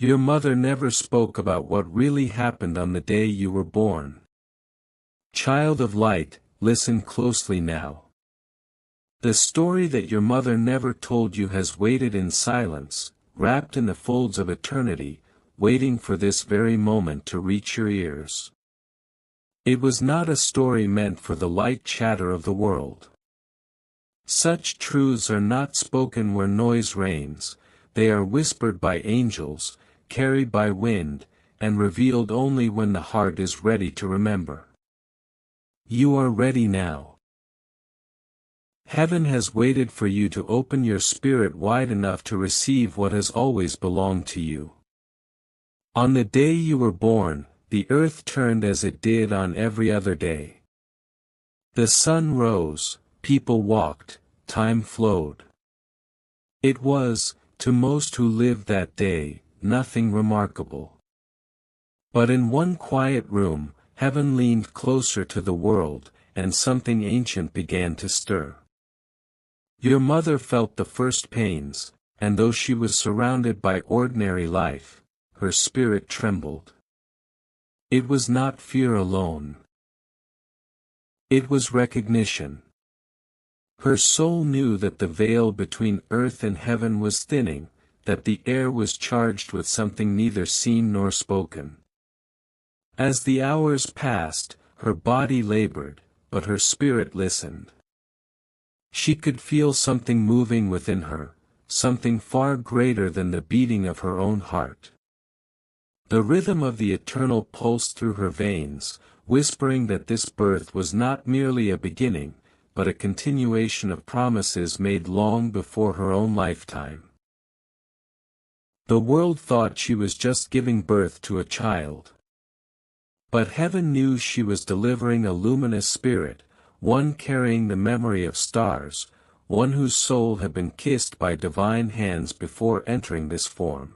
Your mother never spoke about what really happened on the day you were born. Child of light, listen closely now. The story that your mother never told you has waited in silence, wrapped in the folds of eternity, waiting for this very moment to reach your ears. It was not a story meant for the light chatter of the world. Such truths are not spoken where noise reigns, they are whispered by angels, carried by wind, and revealed only when the heart is ready to remember. You are ready now. Heaven has waited for you to open your spirit wide enough to receive what has always belonged to you. On the day you were born, the earth turned as it did on every other day. The sun rose, people walked, time flowed. It was, to most who lived that day, nothing remarkable. But in one quiet room, heaven leaned closer to the world, and something ancient began to stir. Your mother felt the first pains, and though she was surrounded by ordinary life, her spirit trembled. It was not fear alone. It was recognition. Her soul knew that the veil between earth and heaven was thinning, that the air was charged with something neither seen nor spoken. As the hours passed, her body labored, but her spirit listened. She could feel something moving within her, something far greater than the beating of her own heart. The rhythm of the eternal pulsed through her veins, whispering that this birth was not merely a beginning, but a continuation of promises made long before her own lifetime. The world thought she was just giving birth to a child. But heaven knew she was delivering a luminous spirit, one carrying the memory of stars, one whose soul had been kissed by divine hands before entering this form.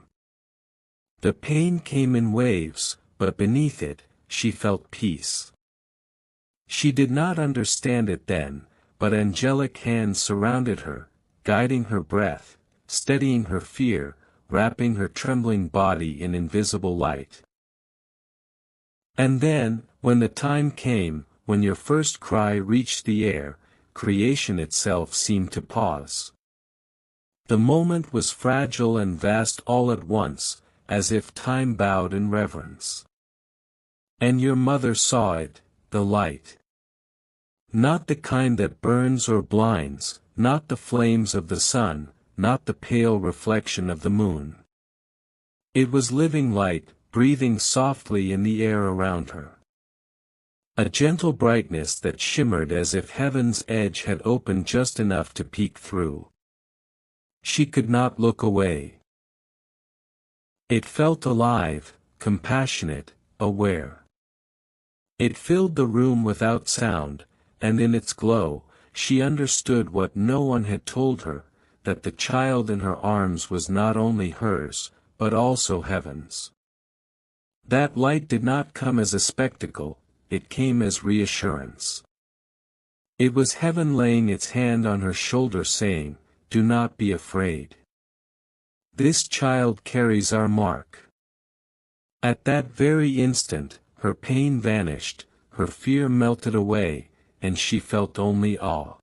The pain came in waves, but beneath it, she felt peace. She did not understand it then, but angelic hands surrounded her, guiding her breath, steadying her fear, wrapping her trembling body in invisible light. And then, when the time came, when your first cry reached the air, creation itself seemed to pause. The moment was fragile and vast all at once, as if time bowed in reverence. And your mother saw it, the light. Not the kind that burns or blinds, not the flames of the sun, not the pale reflection of the moon. It was living light, breathing softly in the air around her. A gentle brightness that shimmered as if heaven's edge had opened just enough to peek through. She could not look away. It felt alive, compassionate, aware. It filled the room without sound, and in its glow, she understood what no one had told her, that the child in her arms was not only hers, but also heaven's. That light did not come as a spectacle, it came as reassurance. It was heaven laying its hand on her shoulder saying, "Do not be afraid. This child carries our mark." At that very instant, her pain vanished, her fear melted away, and she felt only awe.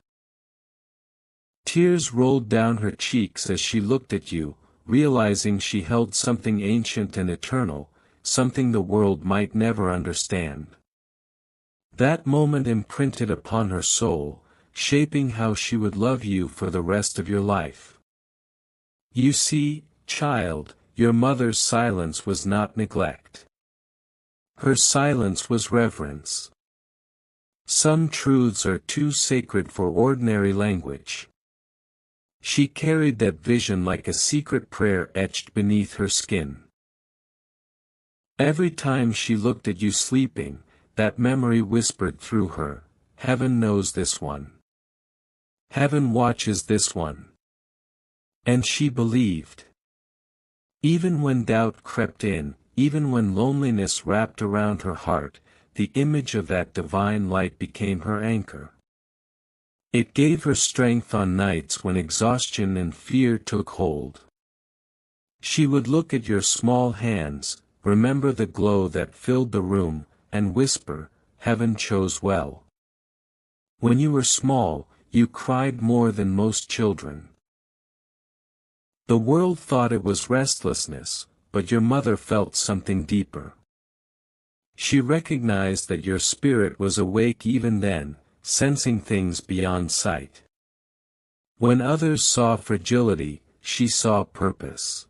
Tears rolled down her cheeks as she looked at you, realizing she held something ancient and eternal, something the world might never understand. That moment imprinted upon her soul, shaping how she would love you for the rest of your life. You see, child, your mother's silence was not neglect. Her silence was reverence. Some truths are too sacred for ordinary language. She carried that vision like a secret prayer etched beneath her skin. Every time she looked at you sleeping, that memory whispered through her, "Heaven knows this one. Heaven watches this one." And she believed. Even when doubt crept in, even when loneliness wrapped around her heart, the image of that divine light became her anchor. It gave her strength on nights when exhaustion and fear took hold. She would look at your small hands, remember the glow that filled the room, and whisper, "Heaven chose well." When you were small, you cried more than most children. The world thought it was restlessness, but your mother felt something deeper. She recognized that your spirit was awake even then, sensing things beyond sight. When others saw fragility, she saw purpose.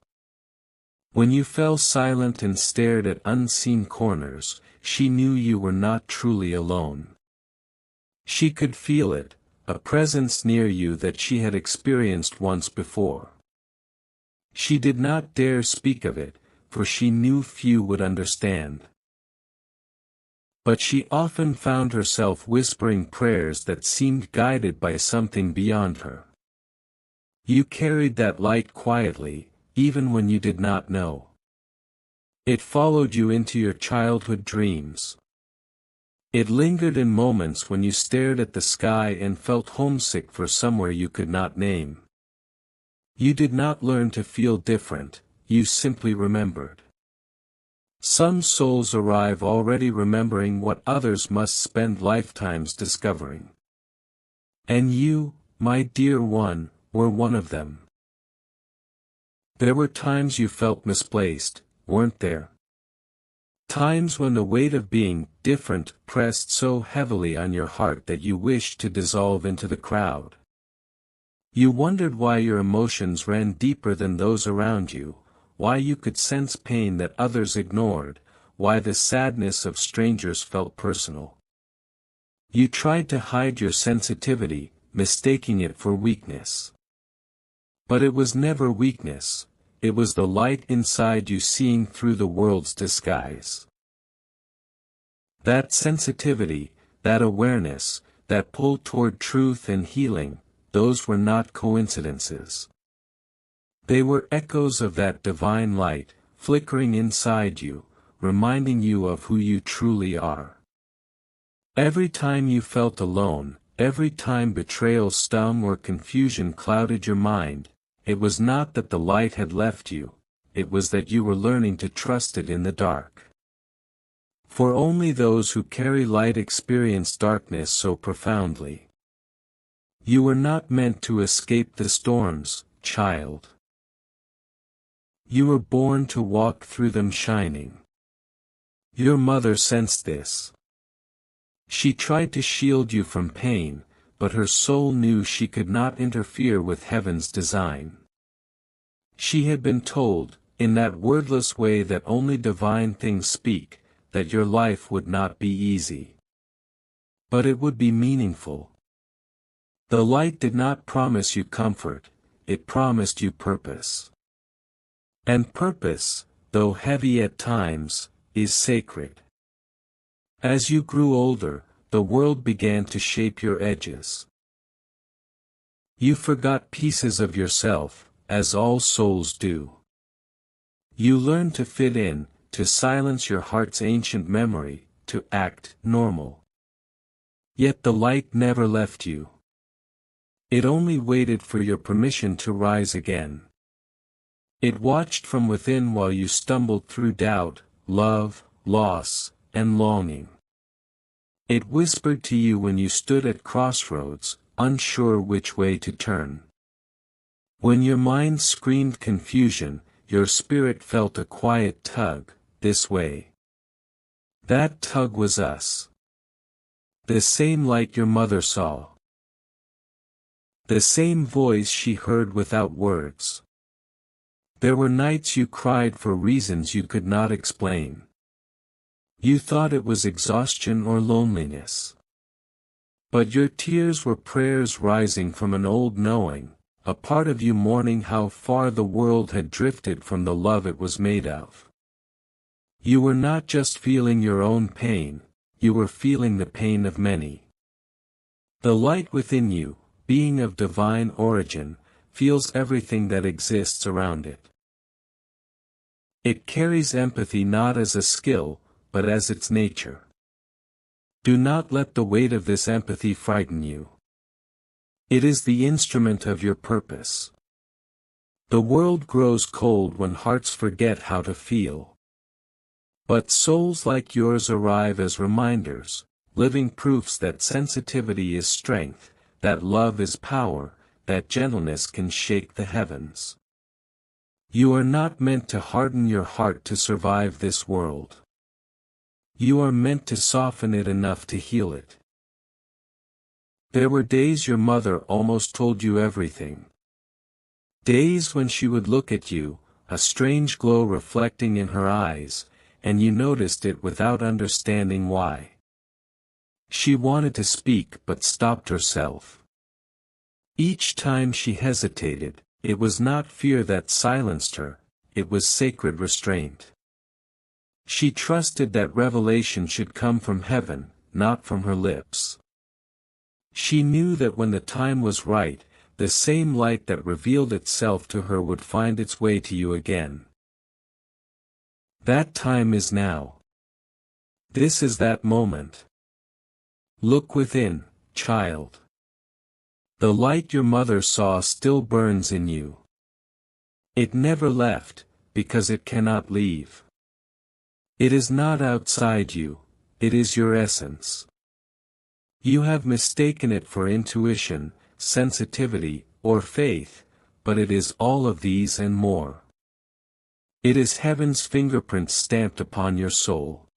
When you fell silent and stared at unseen corners, she knew you were not truly alone. She could feel it, a presence near you that she had experienced once before. She did not dare speak of it, for she knew few would understand. But she often found herself whispering prayers that seemed guided by something beyond her. You carried that light quietly, even when you did not know. It followed you into your childhood dreams. It lingered in moments when you stared at the sky and felt homesick for somewhere you could not name. You did not learn to feel different, you simply remembered. Some souls arrive already remembering what others must spend lifetimes discovering. And you, my dear one, were one of them. There were times you felt misplaced, weren't there? Times when the weight of being different pressed so heavily on your heart that you wished to dissolve into the crowd. You wondered why your emotions ran deeper than those around you, why you could sense pain that others ignored, why the sadness of strangers felt personal. You tried to hide your sensitivity, mistaking it for weakness. But it was never weakness, it was the light inside you seeing through the world's disguise. That sensitivity, that awareness, that pull toward truth and healing, those were not coincidences. They were echoes of that divine light, flickering inside you, reminding you of who you truly are. Every time you felt alone, every time betrayal stung or confusion clouded your mind, it was not that the light had left you, it was that you were learning to trust it in the dark. For only those who carry light experience darkness so profoundly. You were not meant to escape the storms, child. You were born to walk through them shining. Your mother sensed this. She tried to shield you from pain, but her soul knew she could not interfere with heaven's design. She had been told, in that wordless way that only divine things speak, that your life would not be easy. But it would be meaningful. The light did not promise you comfort, it promised you purpose. And purpose, though heavy at times, is sacred. As you grew older, the world began to shape your edges. You forgot pieces of yourself, as all souls do. You learned to fit in, to silence your heart's ancient memory, to act normal. Yet the light never left you. It only waited for your permission to rise again. It watched from within while you stumbled through doubt, love, loss, and longing. It whispered to you when you stood at crossroads, unsure which way to turn. When your mind screamed confusion, your spirit felt a quiet tug, this way. That tug was us. The same light your mother saw. The same voice she heard without words. There were nights you cried for reasons you could not explain. You thought it was exhaustion or loneliness. But your tears were prayers rising from an old knowing, a part of you mourning how far the world had drifted from the love it was made of. You were not just feeling your own pain, you were feeling the pain of many. The light within you, being of divine origin, feels everything that exists around it. It carries empathy not as a skill, but as its nature. Do not let the weight of this empathy frighten you. It is the instrument of your purpose. The world grows cold when hearts forget how to feel. But souls like yours arrive as reminders, living proofs that sensitivity is strength, that love is power, that gentleness can shake the heavens. You are not meant to harden your heart to survive this world. You are meant to soften it enough to heal it. There were days your mother almost told you everything. Days when she would look at you, a strange glow reflecting in her eyes, and you noticed it without understanding why. She wanted to speak but stopped herself. Each time she hesitated, it was not fear that silenced her, it was sacred restraint. She trusted that revelation should come from heaven, not from her lips. She knew that when the time was right, the same light that revealed itself to her would find its way to you again. That time is now. This is that moment. Look within, child. The light your mother saw still burns in you. It never left, because it cannot leave. It is not outside you, it is your essence. You have mistaken it for intuition, sensitivity, or faith, but it is all of these and more. It is heaven's fingerprint stamped upon your soul.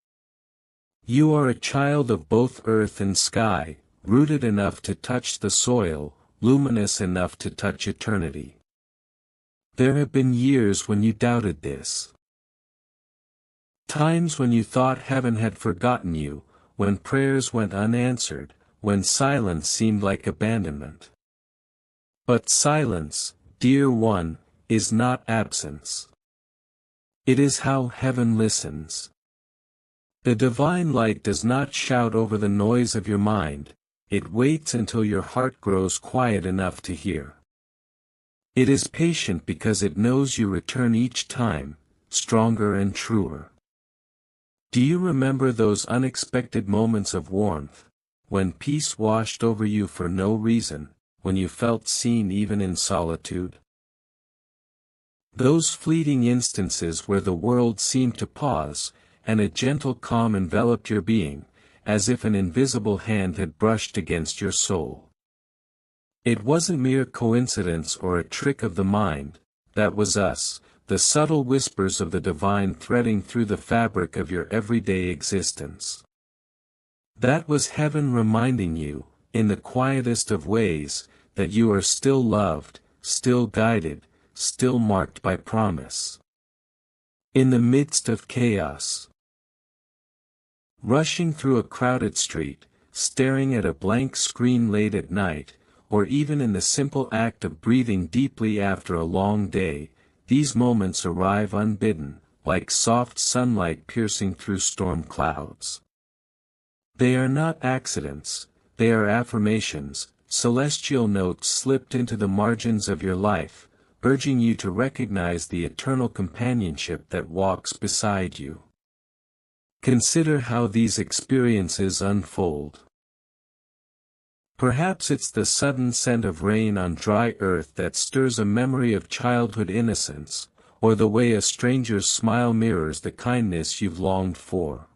You are a child of both earth and sky, rooted enough to touch the soil, luminous enough to touch eternity. There have been years when you doubted this. Times when you thought heaven had forgotten you, when prayers went unanswered, when silence seemed like abandonment. But silence, dear one, is not absence. It is how heaven listens. The divine light does not shout over the noise of your mind, it waits until your heart grows quiet enough to hear. It is patient because it knows you return each time, stronger and truer. Do you remember those unexpected moments of warmth, when peace washed over you for no reason, when you felt seen even in solitude? Those fleeting instances where the world seemed to pause, and a gentle calm enveloped your being, as if an invisible hand had brushed against your soul. It wasn't mere coincidence or a trick of the mind, that was us, the subtle whispers of the divine threading through the fabric of your everyday existence. That was heaven reminding you, in the quietest of ways, that you are still loved, still guided, still marked by promise. In the midst of chaos. Rushing through a crowded street, staring at a blank screen late at night, or even in the simple act of breathing deeply after a long day, these moments arrive unbidden, like soft sunlight piercing through storm clouds. They are not accidents, they are affirmations, celestial notes slipped into the margins of your life, urging you to recognize the eternal companionship that walks beside you. Consider how these experiences unfold. Perhaps it's the sudden scent of rain on dry earth that stirs a memory of childhood innocence, or the way a stranger's smile mirrors the kindness you've longed for.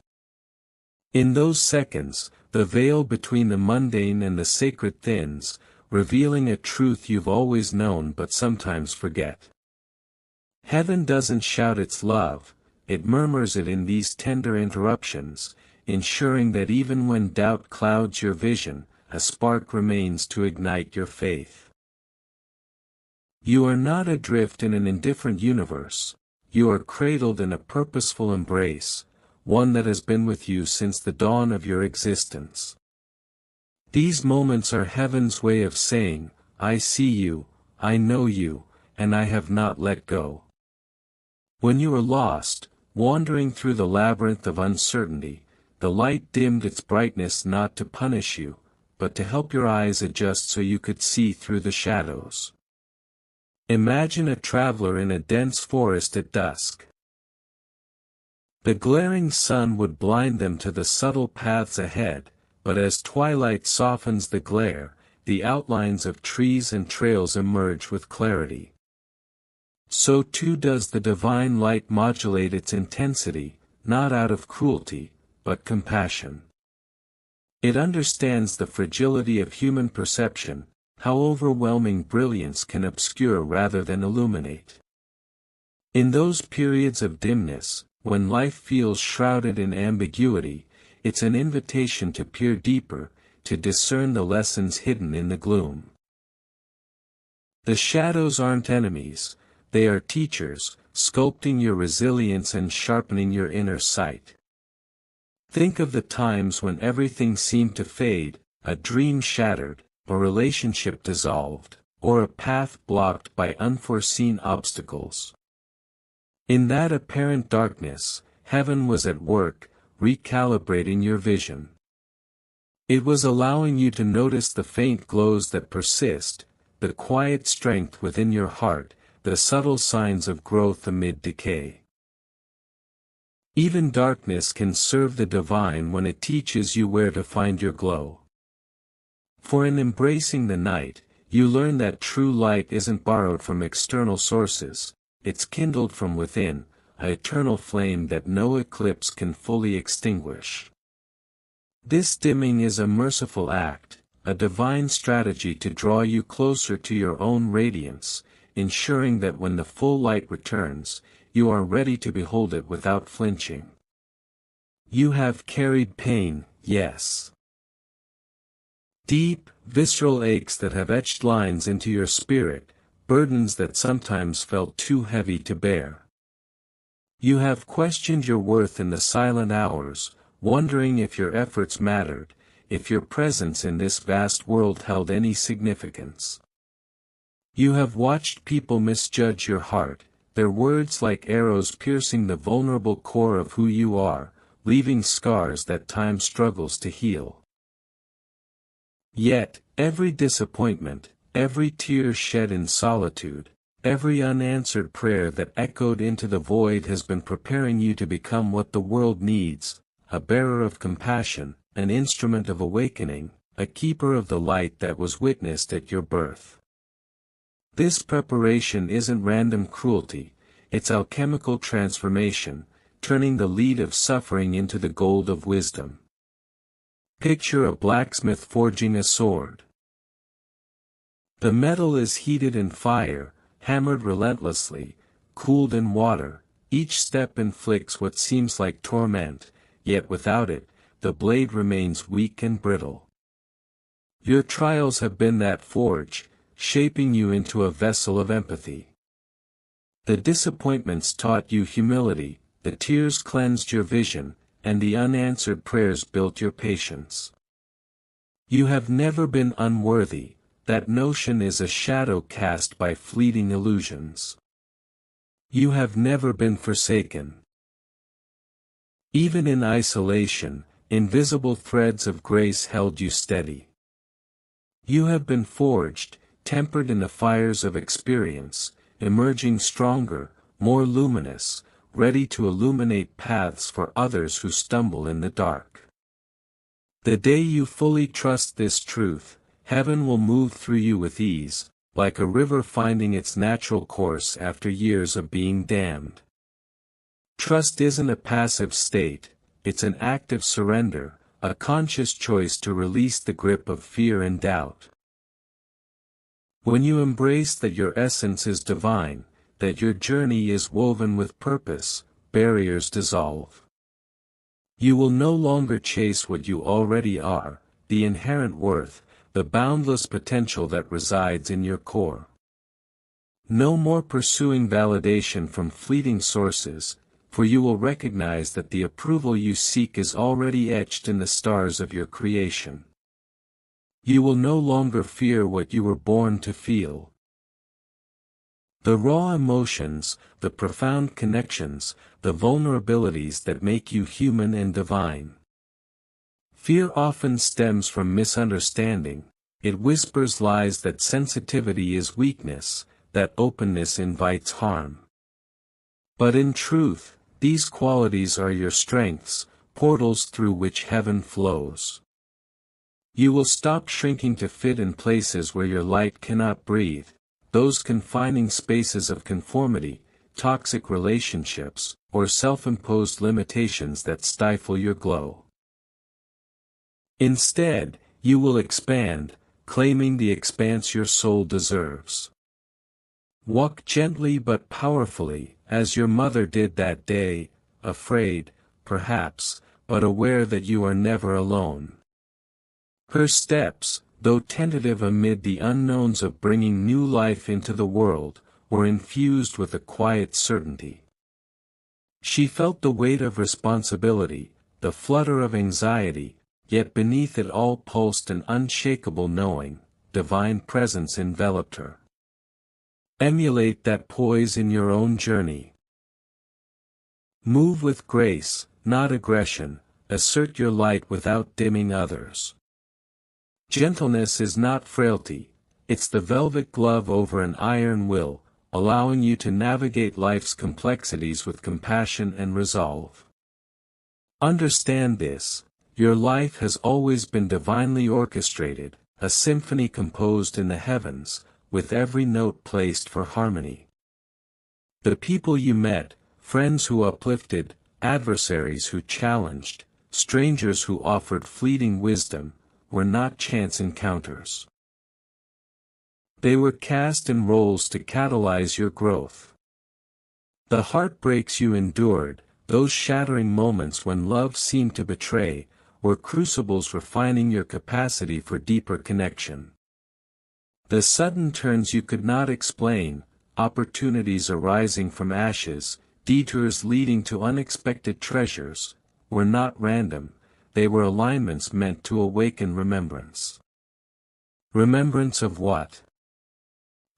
In those seconds, the veil between the mundane and the sacred thins, revealing a truth you've always known but sometimes forget. Heaven doesn't shout its love, it murmurs it in these tender interruptions, ensuring that even when doubt clouds your vision, a spark remains to ignite your faith. You are not adrift in an indifferent universe, you are cradled in a purposeful embrace, one that has been with you since the dawn of your existence. These moments are heaven's way of saying, I see you, I know you, and I have not let go. When you are lost, wandering through the labyrinth of uncertainty, the light dimmed its brightness not to punish you, but to help your eyes adjust so you could see through the shadows. Imagine a traveler in a dense forest at dusk. The glaring sun would blind them to the subtle paths ahead, but as twilight softens the glare, the outlines of trees and trails emerge with clarity. so too does the divine light modulate its intensity, not out of cruelty, but compassion. It understands the fragility of human perception, how overwhelming brilliance can obscure rather than illuminate. In those periods of dimness, when life feels shrouded in ambiguity, it's an invitation to peer deeper, to discern the lessons hidden in the gloom. The shadows aren't enemies, they are teachers, sculpting your resilience and sharpening your inner sight. Think of the times when everything seemed to fade, a dream shattered, a relationship dissolved, or a path blocked by unforeseen obstacles. In that apparent darkness, heaven was at work, recalibrating your vision. It was allowing you to notice the faint glows that persist, the quiet strength within your heart, the subtle signs of growth amid decay. Even darkness can serve the divine when it teaches you where to find your glow. For in embracing the night, you learn that true light isn't borrowed from external sources, it's kindled from within, an eternal flame that no eclipse can fully extinguish. This dimming is a merciful act, a divine strategy to draw you closer to your own radiance, ensuring that when the full light returns, you are ready to behold it without flinching. You have carried pain, yes. Deep, visceral aches that have etched lines into your spirit, burdens that sometimes felt too heavy to bear. You have questioned your worth in the silent hours, wondering if your efforts mattered, if your presence in this vast world held any significance. You have watched people misjudge your heart, their words like arrows piercing the vulnerable core of who you are, leaving scars that time struggles to heal. Yet, every disappointment, every tear shed in solitude, every unanswered prayer that echoed into the void has been preparing you to become what the world needs, a bearer of compassion, an instrument of awakening, a keeper of the light that was witnessed at your birth. This preparation isn't random cruelty, it's alchemical transformation, turning the lead of suffering into the gold of wisdom. Picture a blacksmith forging a sword. The metal is heated in fire, hammered relentlessly, cooled in water, each step inflicts what seems like torment, yet without it, the blade remains weak and brittle. Your trials have been that forge, shaping you into a vessel of empathy. The disappointments taught you humility, the tears cleansed your vision, and the unanswered prayers built your patience. You have never been unworthy, that notion is a shadow cast by fleeting illusions. You have never been forsaken. Even in isolation, invisible threads of grace held you steady. You have been forged, tempered in the fires of experience, emerging stronger, more luminous, ready to illuminate paths for others who stumble in the dark. The day you fully trust this truth, heaven will move through you with ease, like a river finding its natural course after years of being dammed. Trust isn't a passive state, it's an active surrender, a conscious choice to release the grip of fear and doubt. When you embrace that your essence is divine, that your journey is woven with purpose, barriers dissolve. You will no longer chase what you already are, the inherent worth, the boundless potential that resides in your core. No more pursuing validation from fleeting sources, for you will recognize that the approval you seek is already etched in the stars of your creation. You will no longer fear what you were born to feel. The raw emotions, the profound connections, the vulnerabilities that make you human and divine. Fear often stems from misunderstanding, it whispers lies that sensitivity is weakness, that openness invites harm. But in truth, these qualities are your strengths, portals through which heaven flows. You will stop shrinking to fit in places where your light cannot breathe, those confining spaces of conformity, toxic relationships, or self-imposed limitations that stifle your glow. Instead, you will expand, claiming the expanse your soul deserves. Walk gently but powerfully, as your mother did that day, afraid, perhaps, but aware that you are never alone. Her steps, though tentative amid the unknowns of bringing new life into the world, were infused with a quiet certainty. She felt the weight of responsibility, the flutter of anxiety, yet beneath it all pulsed an unshakable knowing. Divine presence enveloped her. Emulate that poise in your own journey. Move with grace, not aggression, assert your light without dimming others. Gentleness is not frailty, it's the velvet glove over an iron will, allowing you to navigate life's complexities with compassion and resolve. Understand this, your life has always been divinely orchestrated, a symphony composed in the heavens, with every note placed for harmony. The people you met, friends who uplifted, adversaries who challenged, strangers who offered fleeting wisdom, were not chance encounters. They were cast in roles to catalyze your growth. The heartbreaks you endured, those shattering moments when love seemed to betray, were crucibles refining your capacity for deeper connection. The sudden turns you could not explain, opportunities arising from ashes, detours leading to unexpected treasures, were not random, they were alignments meant to awaken remembrance. Remembrance of what?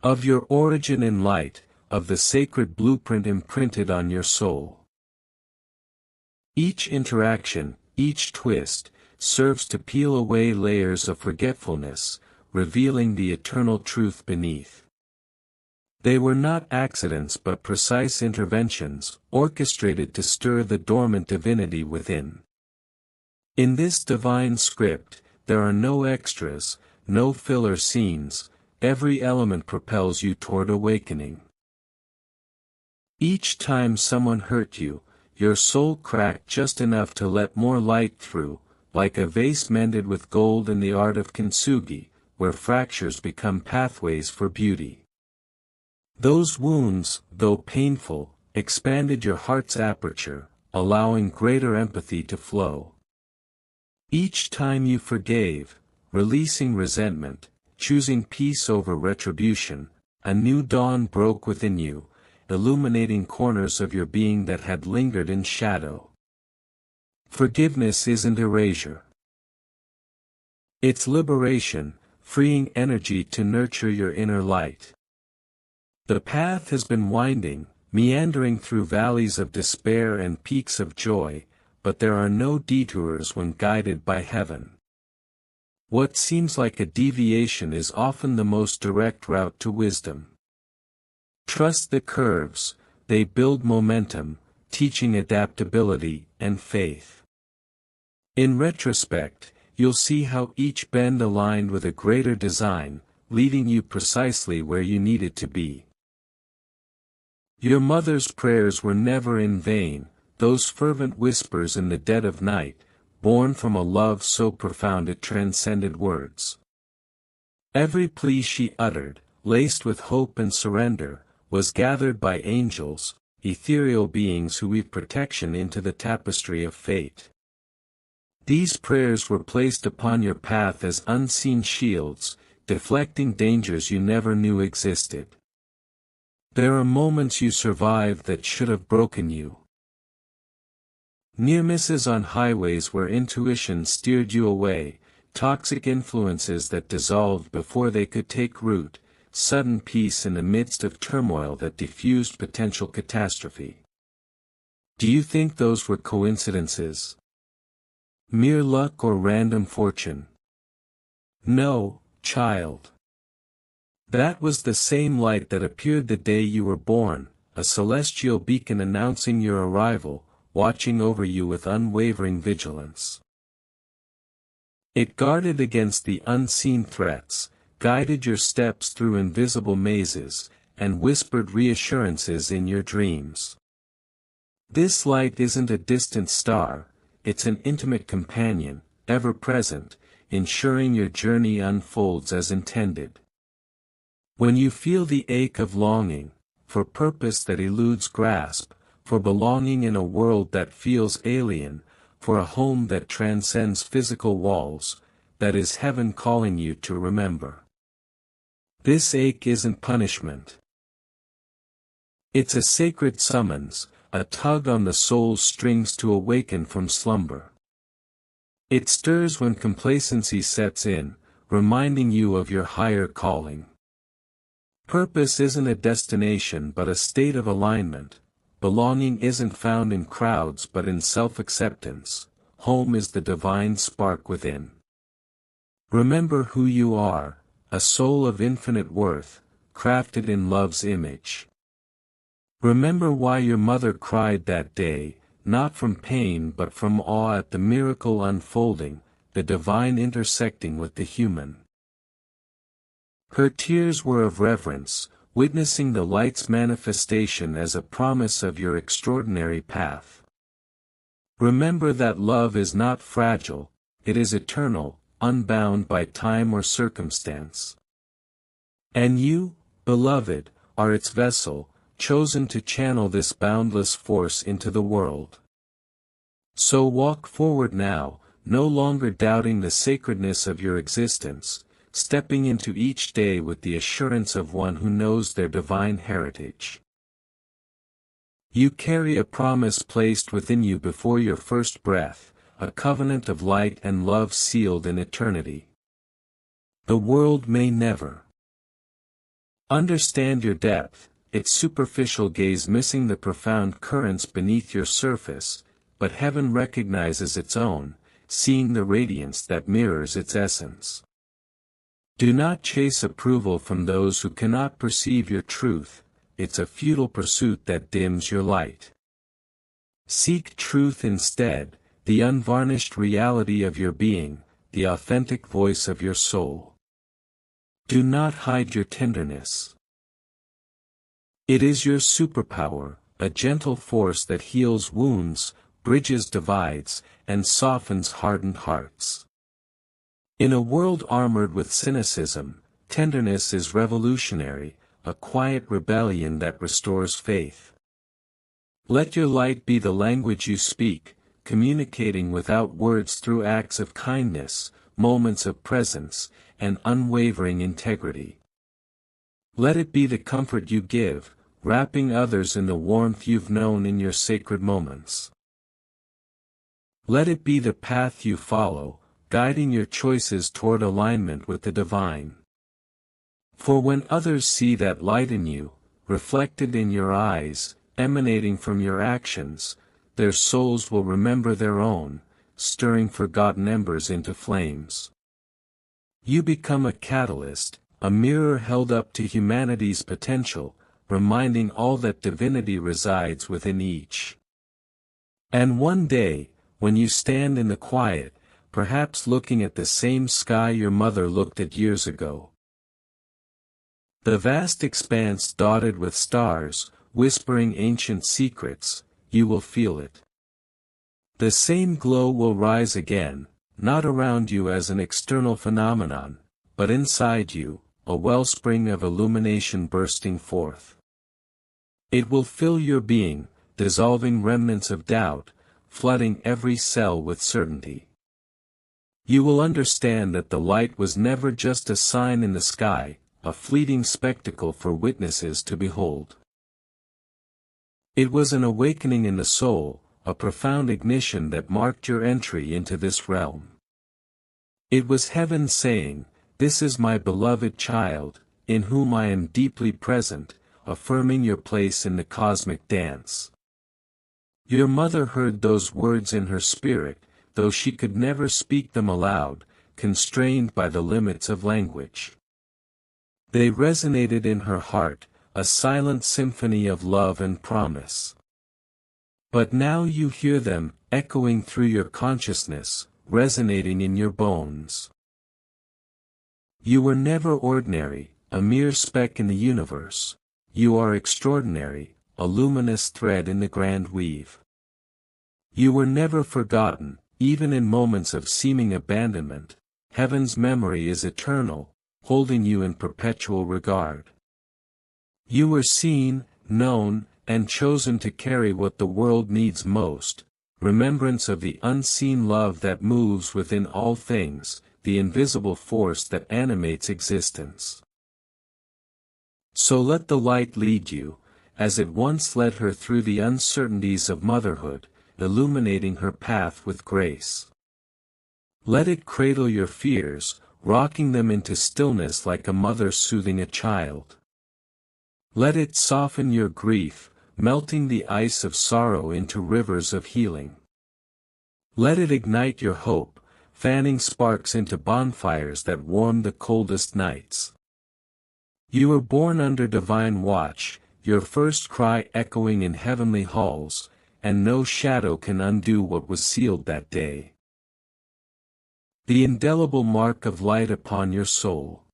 Of your origin in light, of the sacred blueprint imprinted on your soul. Each interaction, each twist, serves to peel away layers of forgetfulness, revealing the eternal truth beneath. They were not accidents but precise interventions, orchestrated to stir the dormant divinity within. In this divine script, there are no extras, no filler scenes, every element propels you toward awakening. Each time someone hurt you, your soul cracked just enough to let more light through, like a vase mended with gold in the art of kintsugi, where fractures become pathways for beauty. Those wounds, though painful, expanded your heart's aperture, allowing greater empathy to flow. Each time you forgave, releasing resentment, choosing peace over retribution, a new dawn broke within you, illuminating corners of your being that had lingered in shadow. Forgiveness isn't erasure. It's liberation, freeing energy to nurture your inner light. The path has been winding, meandering through valleys of despair and peaks of joy, but there are no detours when guided by heaven. What seems like a deviation is often the most direct route to wisdom. Trust the curves, they build momentum, teaching adaptability and faith. In retrospect, you'll see how each bend aligned with a greater design, leading you precisely where you needed to be. Your mother's prayers were never in vain, those fervent whispers in the dead of night, born from a love so profound it transcended words. Every plea she uttered, laced with hope and surrender, was gathered by angels, ethereal beings who weave protection into the tapestry of fate. These prayers were placed upon your path as unseen shields, deflecting dangers you never knew existed. There are moments you survived that should have broken you. Near misses on highways where intuition steered you away, toxic influences that dissolved before they could take root, sudden peace in the midst of turmoil that diffused potential catastrophe. Do you think those were coincidences? Mere luck or random fortune? No, child. That was the same light that appeared the day you were born, a celestial beacon announcing your arrival, watching over you with unwavering vigilance. It guarded against the unseen threats, guided your steps through invisible mazes, and whispered reassurances in your dreams. This light isn't a distant star, it's an intimate companion, ever present, ensuring your journey unfolds as intended. When you feel the ache of longing, for purpose that eludes grasp, for belonging in a world that feels alien, for a home that transcends physical walls, that is heaven calling you to remember. This ache isn't punishment. It's a sacred summons, a tug on the soul's strings to awaken from slumber. It stirs when complacency sets in, reminding you of your higher calling. Purpose isn't a destination but a state of alignment. Belonging isn't found in crowds but in self-acceptance. Home is the divine spark within. Remember who you are, a soul of infinite worth, crafted in love's image. Remember why your mother cried that day, not from pain but from awe at the miracle unfolding, the divine intersecting with the human. Her tears were of reverence, witnessing the light's manifestation as a promise of your extraordinary path. Remember that love is not fragile, it is eternal, unbound by time or circumstance. And you, beloved, are its vessel, chosen to channel this boundless force into the world. So walk forward now, no longer doubting the sacredness of your existence, stepping into each day with the assurance of one who knows their divine heritage. You carry a promise placed within you before your first breath, a covenant of light and love sealed in eternity. The world may never understand your depth, its superficial gaze missing the profound currents beneath your surface, but heaven recognizes its own, seeing the radiance that mirrors its essence. Do not chase approval from those who cannot perceive your truth, it's a futile pursuit that dims your light. Seek truth instead, the unvarnished reality of your being, the authentic voice of your soul. Do not hide your tenderness. It is your superpower, a gentle force that heals wounds, bridges divides, and softens hardened hearts. In a world armored with cynicism, tenderness is revolutionary, a quiet rebellion that restores faith. Let your light be the language you speak, communicating without words through acts of kindness, moments of presence, and unwavering integrity. Let it be the comfort you give, wrapping others in the warmth you've known in your sacred moments. Let it be the path you follow, guiding your choices toward alignment with the divine. For when others see that light in you, reflected in your eyes, emanating from your actions, their souls will remember their own, stirring forgotten embers into flames. You become a catalyst, a mirror held up to humanity's potential, reminding all that divinity resides within each. And one day, when you stand in the quiet, perhaps looking at the same sky your mother looked at years ago, the vast expanse dotted with stars, whispering ancient secrets, you will feel it. The same glow will rise again, not around you as an external phenomenon, but inside you, a wellspring of illumination bursting forth. It will fill your being, dissolving remnants of doubt, flooding every cell with certainty. You will understand that the light was never just a sign in the sky, a fleeting spectacle for witnesses to behold. It was an awakening in the soul, a profound ignition that marked your entry into this realm. It was heaven saying, "This is my beloved child, in whom I am deeply present," affirming your place in the cosmic dance. Your mother heard those words in her spirit, though she could never speak them aloud, constrained by the limits of language. They resonated in her heart, a silent symphony of love and promise. But now you hear them, echoing through your consciousness, resonating in your bones. You were never ordinary, a mere speck in the universe. You are extraordinary, a luminous thread in the grand weave. You were never forgotten, even in moments of seeming abandonment. Heaven's memory is eternal, holding you in perpetual regard. You were seen, known, and chosen to carry what the world needs most, remembrance of the unseen love that moves within all things, the invisible force that animates existence. So let the light lead you, as it once led her through the uncertainties of motherhood, illuminating her path with grace. Let it cradle your fears, rocking them into stillness like a mother soothing a child. Let it soften your grief, melting the ice of sorrow into rivers of healing. Let it ignite your hope, fanning sparks into bonfires that warm the coldest nights. You were born under divine watch, your first cry echoing in heavenly halls, and no shadow can undo what was sealed that day. The indelible mark of light upon your soul.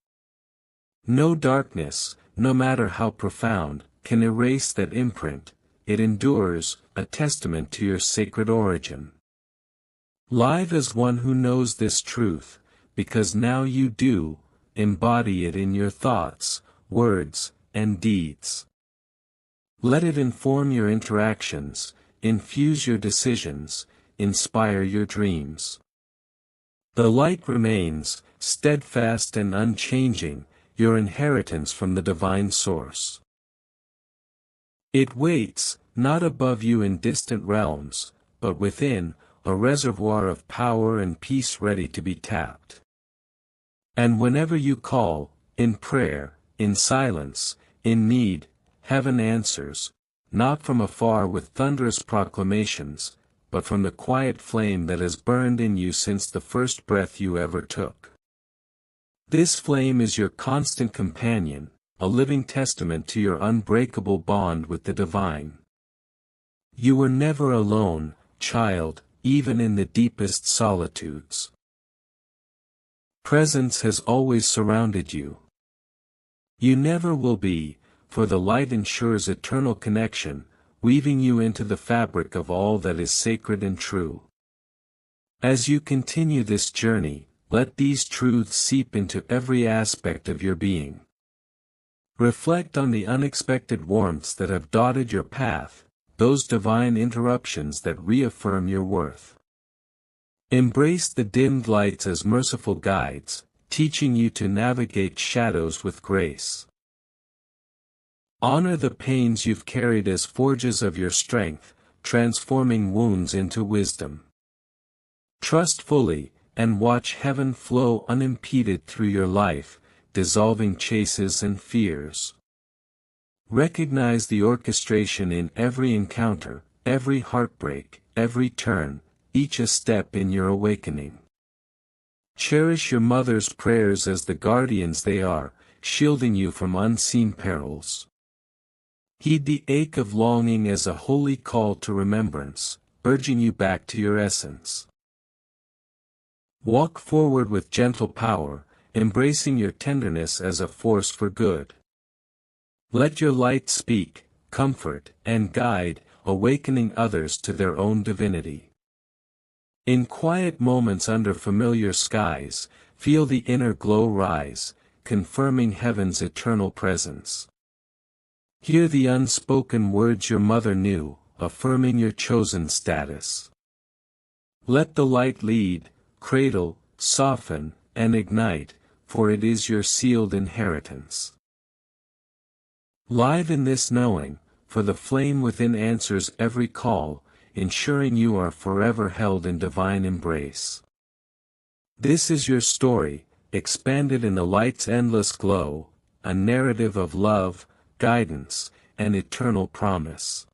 No darkness, no matter how profound, can erase that imprint. It endures, a testament to your sacred origin. Live as one who knows this truth, because now you do, embody it in your thoughts, words, and deeds. Let it inform your interactions, infuse your decisions, inspire your dreams. The light remains, steadfast and unchanging, your inheritance from the divine source. It waits, not above you in distant realms, but within, a reservoir of power and peace ready to be tapped. And whenever you call, in prayer, in silence, in need, heaven answers, not from afar with thunderous proclamations, but from the quiet flame that has burned in you since the first breath you ever took. This flame is your constant companion, a living testament to your unbreakable bond with the divine. You were never alone, child, even in the deepest solitudes. Presence has always surrounded you. You never will be, for the light ensures eternal connection, weaving you into the fabric of all that is sacred and true. As you continue this journey, let these truths seep into every aspect of your being. Reflect on the unexpected warmths that have dotted your path, those divine interruptions that reaffirm your worth. Embrace the dimmed lights as merciful guides, teaching you to navigate shadows with grace. Honor the pains you've carried as forges of your strength, transforming wounds into wisdom. Trust fully, and watch heaven flow unimpeded through your life, dissolving chases and fears. Recognize the orchestration in every encounter, every heartbreak, every turn, each a step in your awakening. Cherish your mother's prayers as the guardians they are, shielding you from unseen perils. Heed the ache of longing as a holy call to remembrance, urging you back to your essence. Walk forward with gentle power, embracing your tenderness as a force for good. Let your light speak, comfort, and guide, awakening others to their own divinity. In quiet moments under familiar skies, feel the inner glow rise, confirming heaven's eternal presence. Hear the unspoken words your mother knew, affirming your chosen status. Let the light lead, cradle, soften, and ignite, for it is your sealed inheritance. Live in this knowing, for the flame within answers every call, ensuring you are forever held in divine embrace. This is your story, expanded in the light's endless glow, a narrative of love, guidance, and eternal promise.